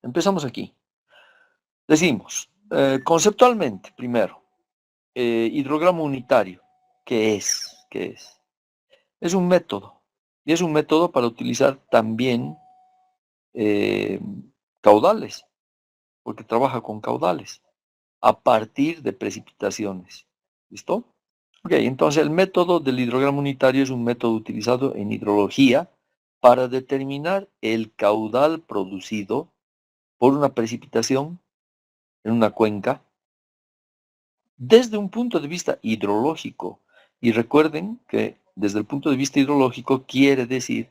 empezamos aquí. Decimos, conceptualmente, primero, hidrograma unitario. ¿Qué es? ¿Qué es? Es un método. Y es un método para utilizar también eh, caudales, porque trabaja con caudales, a partir de precipitaciones. ¿Listo? Ok, entonces el método del hidrograma unitario es un método utilizado en hidrología para determinar el caudal producido por una precipitación en una cuenca desde un punto de vista hidrológico. Y recuerden que desde el punto de vista hidrológico quiere decir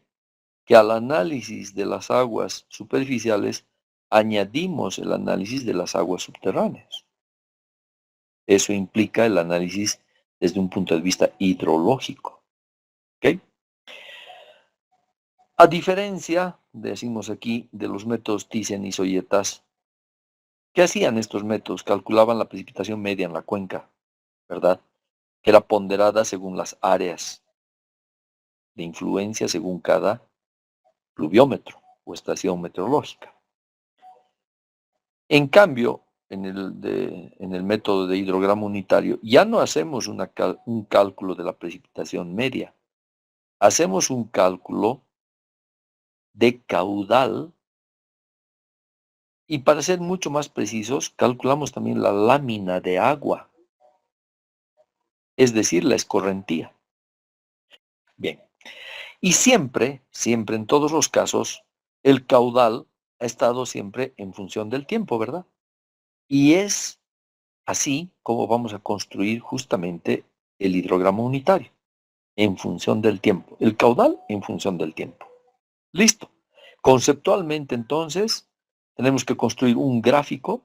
que al análisis de las aguas superficiales añadimos el análisis de las aguas subterráneas. Eso implica el análisis desde un punto de vista hidrológico. ¿Ok? A diferencia, decimos aquí, de los métodos Thyssen y Soyetas, ¿qué hacían estos métodos? Calculaban la precipitación media en la cuenca, ¿verdad? Que era ponderada según las áreas de influencia según cada pluviómetro o estación meteorológica. En cambio, en el método de hidrograma unitario, ya no hacemos un cálculo de la precipitación media, hacemos un cálculo de caudal y para ser mucho más precisos, calculamos también la lámina de agua, es decir, la escorrentía. Bien, y siempre, siempre en todos los casos, el caudal ha estado siempre en función del tiempo, ¿verdad? Y es así como vamos a construir justamente el hidrograma unitario, en función del tiempo. El caudal en función del tiempo. Listo. Conceptualmente, entonces, tenemos que construir un gráfico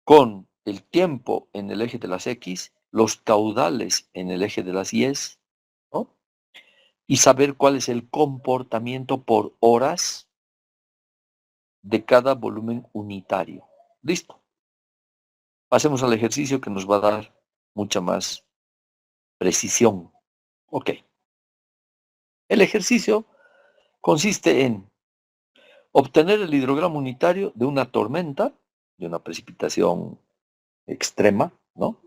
con el tiempo en el eje de las X, los caudales en el eje de las Y, ¿no? Y saber cuál es el comportamiento por horas de cada volumen unitario. Listo. Pasemos al ejercicio que nos va a dar mucha más precisión. Ok. El ejercicio consiste en obtener el hidrograma unitario de una tormenta, de una precipitación extrema, ¿no?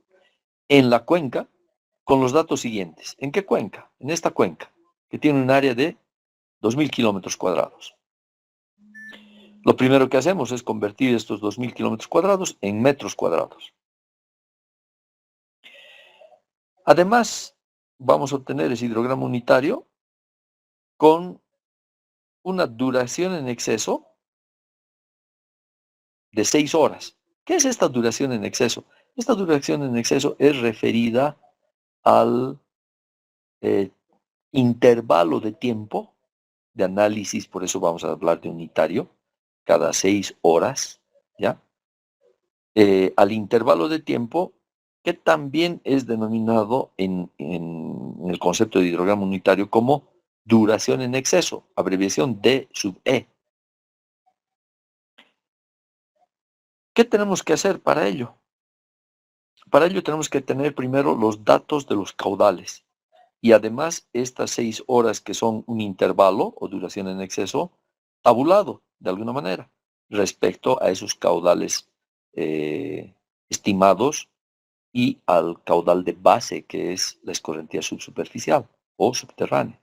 En la cuenca, con los datos siguientes. ¿En qué cuenca? En esta cuenca, que tiene un área de 2.000 kilómetros cuadrados. Lo primero que hacemos es convertir estos 2.000 kilómetros cuadrados en metros cuadrados. Además, vamos a obtener ese hidrograma unitario con una duración en exceso de 6 horas. ¿Qué es esta duración en exceso? Esta duración en exceso es referida al eh, intervalo de tiempo de análisis, por eso vamos a hablar de unitario, cada 6 horas, ¿ya? Al intervalo de tiempo que también es denominado en el concepto de hidrograma unitario como duración en exceso, abreviación D sub E. ¿Qué tenemos que hacer para ello? Para ello tenemos que tener primero los datos de los caudales y además estas 6 horas que son un intervalo o duración en exceso tabulado de alguna manera respecto a esos caudales estimados y al caudal de base que es la escorrentía subsuperficial o subterránea.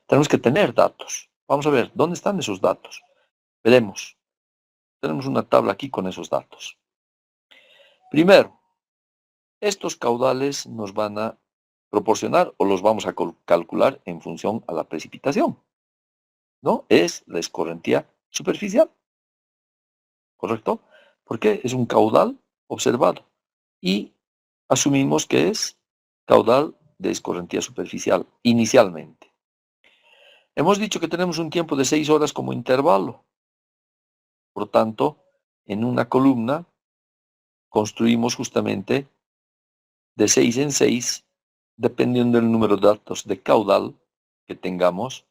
Tenemos que tener datos. Vamos a ver, ¿dónde están esos datos? Veremos. Tenemos una tabla aquí con esos datos. Primero, estos caudales nos van a proporcionar o los vamos a calcular en función a la precipitación, ¿no? Es la escorrentía superficial, ¿correcto? Porque es un caudal observado y asumimos que es caudal de escorrentía superficial inicialmente. Hemos dicho que tenemos un tiempo de 6 horas como intervalo. Por tanto, en una columna construimos justamente de 6 en 6, dependiendo del número de datos de caudal que tengamos,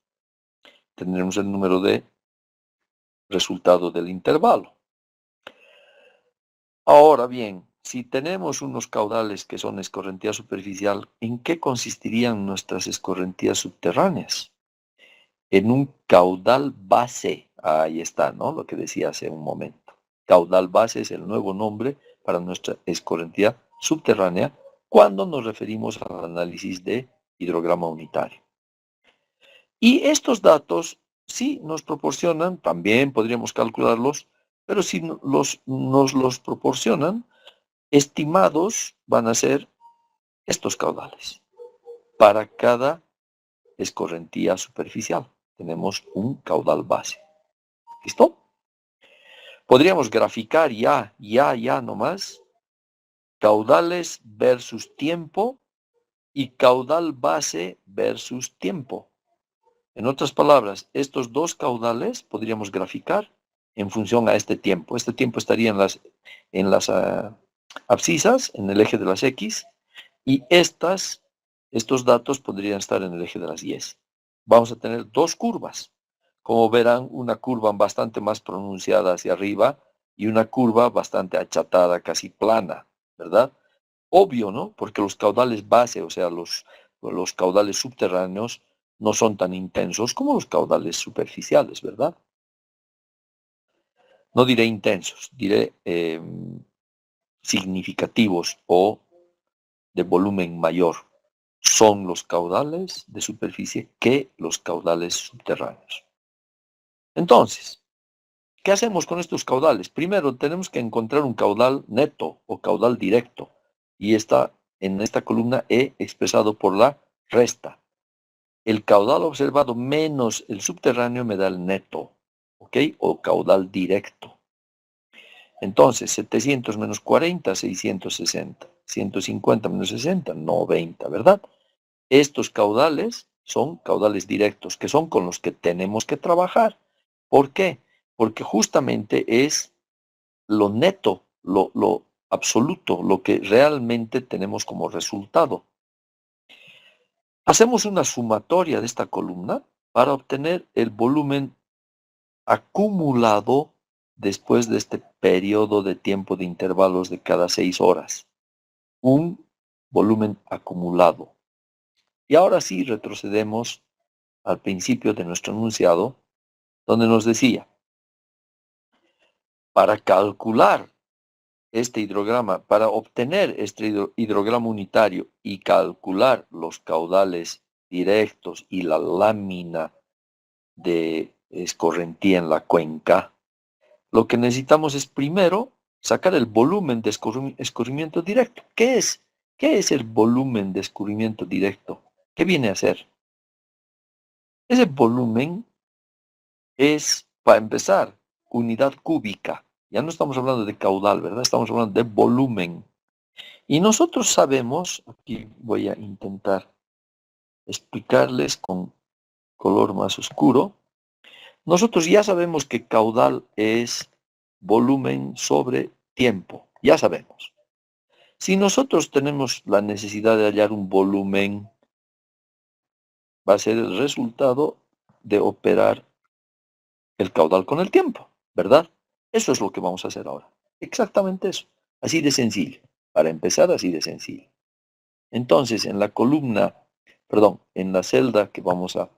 tendremos el número de resultado del intervalo. Ahora bien, si tenemos unos caudales que son escorrentía superficial, ¿en qué consistirían nuestras escorrentías subterráneas? En un caudal base. Ahí está, ¿no? Lo que decía hace un momento. Caudal base es el nuevo nombre para nuestra escorrentía subterránea cuando nos referimos al análisis de hidrograma unitario. Y estos datos sí nos proporcionan, también podríamos calcularlos, pero si nos los proporcionan, estimados van a ser estos caudales. Para cada escorrentía superficial tenemos un caudal base. ¿Listo? Podríamos graficar ya nomás, caudales versus tiempo y caudal base versus tiempo. En otras palabras, estos dos caudales podríamos graficar en función a este tiempo. Este tiempo estaría en las abscisas, en el eje de las X, y estos datos podrían estar en el eje de las Y. Vamos a tener dos curvas. Como verán, una curva bastante más pronunciada hacia arriba y una curva bastante achatada, casi plana, ¿verdad? Obvio, ¿no? Porque los caudales base, o sea, los caudales subterráneos, no son tan intensos como los caudales superficiales, ¿verdad? No diré intensos, diré significativos o de volumen mayor. Son los caudales de superficie que los caudales subterráneos. Entonces, ¿qué hacemos con estos caudales? Primero, tenemos que encontrar un caudal neto o caudal directo. Y está en esta columna E expresado por la resta. El caudal observado menos el subterráneo me da el neto, ¿ok? O caudal directo. Entonces, 700 menos 40, 660. 150 menos 60, 90, ¿verdad? Estos caudales son caudales directos, que son con los que tenemos que trabajar. ¿Por qué? Porque justamente es lo neto, lo absoluto, lo que realmente tenemos como resultado. Hacemos una sumatoria de esta columna para obtener el volumen acumulado después de este periodo de tiempo de intervalos de cada 6 horas. Un volumen acumulado. Y ahora sí retrocedemos al principio de nuestro enunciado, donde nos decía, para calcular este hidrograma, para obtener este hidrograma unitario y calcular los caudales directos y la lámina de escorrentía en la cuenca, lo que necesitamos es primero sacar el volumen de escurrimiento directo. ¿Qué es? ¿Qué es el volumen de escurrimiento directo? ¿Qué viene a ser? Ese volumen es, para empezar, unidad cúbica. Ya no estamos hablando de caudal, ¿verdad? Estamos hablando de volumen. Y nosotros sabemos, aquí voy a intentar explicarles con color más oscuro, nosotros ya sabemos que caudal es volumen sobre tiempo, ya sabemos. Si nosotros tenemos la necesidad de hallar un volumen, va a ser el resultado de operar el caudal con el tiempo, ¿verdad? Eso es lo que vamos a hacer ahora. Exactamente eso. Así de sencillo. Para empezar, así de sencillo. Entonces, en la columna, perdón, en la celda que vamos a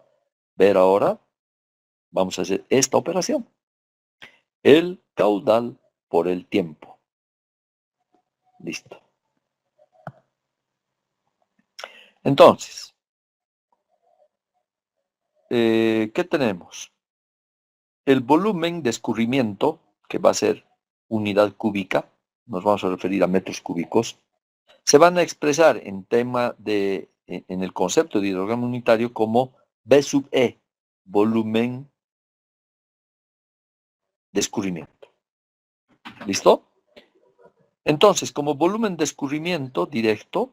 ver ahora, vamos a hacer esta operación. El caudal por el tiempo. Listo. Entonces, ¿qué tenemos? El volumen de escurrimiento, que va a ser unidad cúbica, nos vamos a referir a metros cúbicos, se van a expresar en el concepto de hidrograma unitario como B sub E, volumen de escurrimiento. ¿Listo? Entonces, como volumen de escurrimiento directo,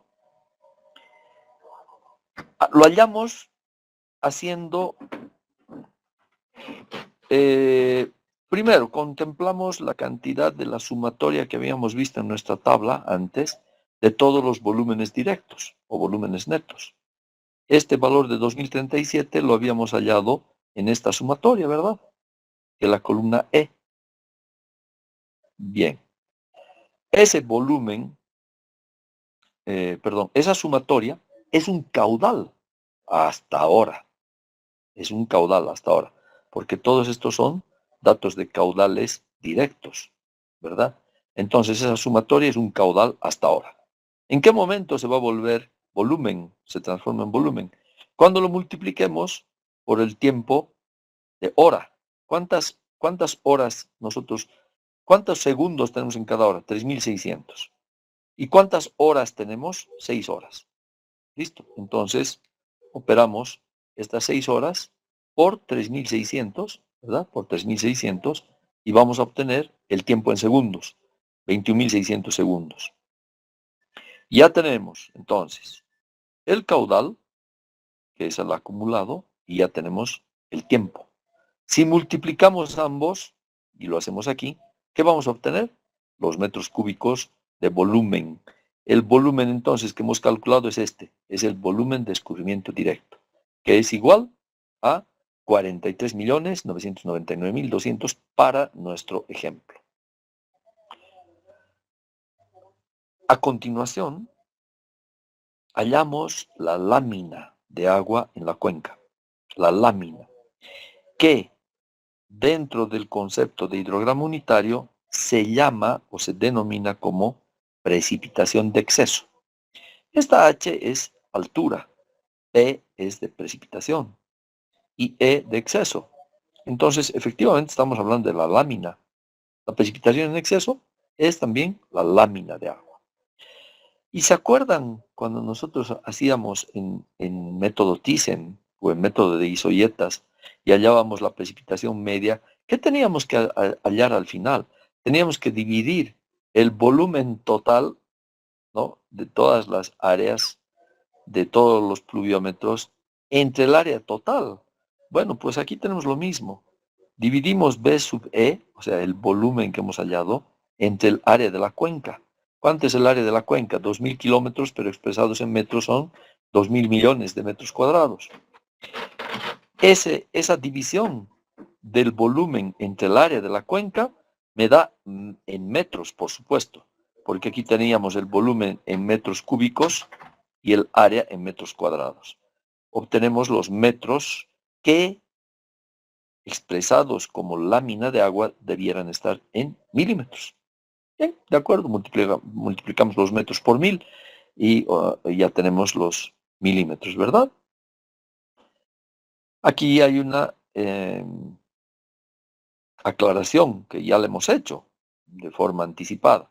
lo hallamos haciendo, primero, contemplamos la cantidad de la sumatoria que habíamos visto en nuestra tabla antes de todos los volúmenes directos o volúmenes netos. Este valor de 2037 lo habíamos hallado en esta sumatoria, ¿verdad? Que la columna E. Bien. Ese volumen, esa sumatoria es un caudal hasta ahora. Es un caudal hasta ahora. Porque todos estos son datos de caudales directos, ¿verdad? Entonces esa sumatoria es un caudal hasta ahora. ¿En qué momento se va a volver volumen? Se transforma en volumen. Cuando lo multipliquemos por el tiempo de hora. ¿Cuántas horas cuántos segundos tenemos en cada hora? 3600. ¿Y cuántas horas tenemos? 6 horas. Listo. Entonces, operamos estas 6 horas por 3600, ¿verdad? Por 3600 y vamos a obtener el tiempo en segundos, 21.600 segundos. Ya tenemos, entonces, el caudal, que es el acumulado, y ya tenemos el tiempo. Si multiplicamos ambos, y lo hacemos aquí, ¿qué vamos a obtener? Los metros cúbicos de volumen. El volumen entonces que hemos calculado es este, es el volumen de escurrimiento directo, que es igual a 43.999.200 para nuestro ejemplo. A continuación, hallamos la lámina de agua en la cuenca, la lámina, que dentro del concepto de hidrograma unitario se llama o se denomina como precipitación de exceso. Esta H es altura, P es de precipitación y E de exceso. Entonces, efectivamente, estamos hablando de la lámina. La precipitación en exceso es también la lámina de agua. ¿Y se acuerdan cuando nosotros hacíamos en método Thyssen o en método de isoyetas y hallábamos la precipitación media? ¿Qué teníamos que hallar al final? Teníamos que dividir el volumen total, ¿no?, de todas las áreas, de todos los pluviómetros, entre el área total. Bueno, pues aquí tenemos lo mismo. Dividimos B sub E, o sea, el volumen que hemos hallado, entre el área de la cuenca. ¿Cuánto es el área de la cuenca? 2.000 kilómetros, pero expresados en metros son 2.000 millones de metros cuadrados. Esa división del volumen entre el área de la cuenca me da en metros, por supuesto, porque aquí teníamos el volumen en metros cúbicos y el área en metros cuadrados. Obtenemos los metros que, expresados como lámina de agua, debieran estar en milímetros. Bien, de acuerdo, multiplicamos los metros por 1000 y ya tenemos los milímetros, ¿verdad? Aquí hay una aclaración que ya le hemos hecho de forma anticipada.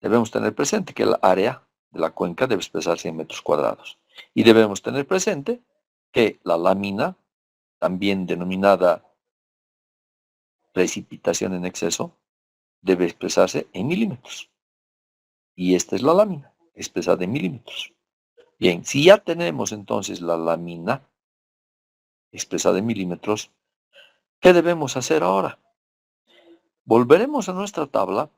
Debemos tener presente que el área de la cuenca debe expresarse en metros cuadrados. Y debemos tener presente que la lámina, también denominada precipitación en exceso, debe expresarse en milímetros. Y esta es la lámina, expresada en milímetros. Bien, si ya tenemos entonces la lámina expresada en milímetros, ¿qué debemos hacer ahora? Volveremos a nuestra tabla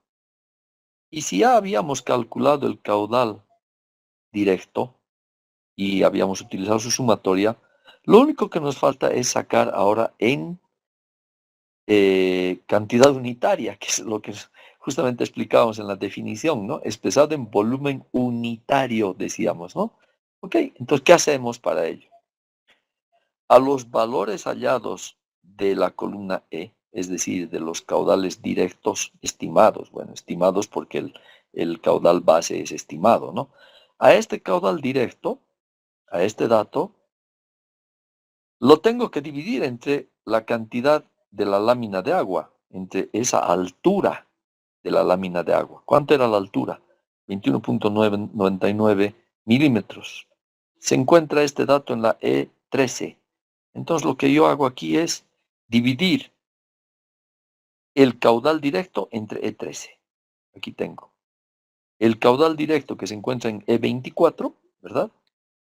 y si ya habíamos calculado el caudal directo y habíamos utilizado su sumatoria, lo único que nos falta es sacar ahora en cantidad unitaria, que es lo que justamente explicábamos en la definición, ¿no? Expresado en volumen unitario, decíamos, ¿no? Ok, entonces, ¿qué hacemos para ello? A los valores hallados de la columna E, es decir, de los caudales directos estimados, bueno, estimados porque el caudal base es estimado, ¿no? A este caudal directo, a este dato, lo tengo que dividir entre la cantidad de la lámina de agua, entre esa altura de la lámina de agua. ¿Cuánto era la altura? 21.99 milímetros. Se encuentra este dato en la E13. Entonces lo que yo hago aquí es dividir el caudal directo entre E13. Aquí tengo el caudal directo que se encuentra en E24, ¿verdad?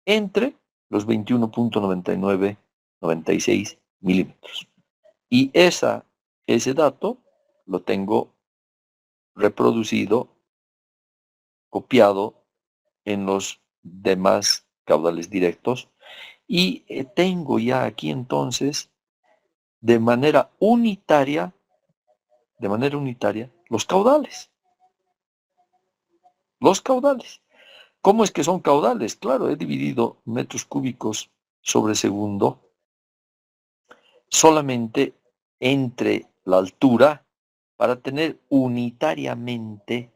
Entre los 21.9996 milímetros. Y ese dato lo tengo reproducido, copiado en los demás caudales directos. Y tengo ya aquí entonces de manera unitaria, los caudales. Los caudales. ¿Cómo es que son caudales? Claro, he dividido metros cúbicos sobre segundo solamente entre la altura para tener unitariamente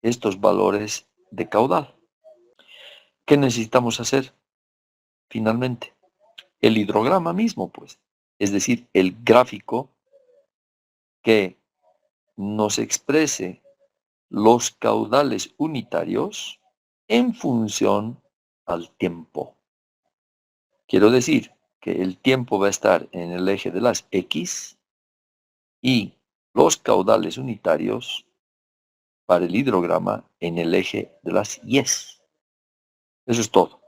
estos valores de caudal. ¿Qué necesitamos hacer finalmente? El hidrograma mismo, pues, es decir, el gráfico que nos exprese los caudales unitarios en función al tiempo. Quiero decir que el tiempo va a estar en el eje de las X y los caudales unitarios para el hidrograma en el eje de las Y. Eso es todo.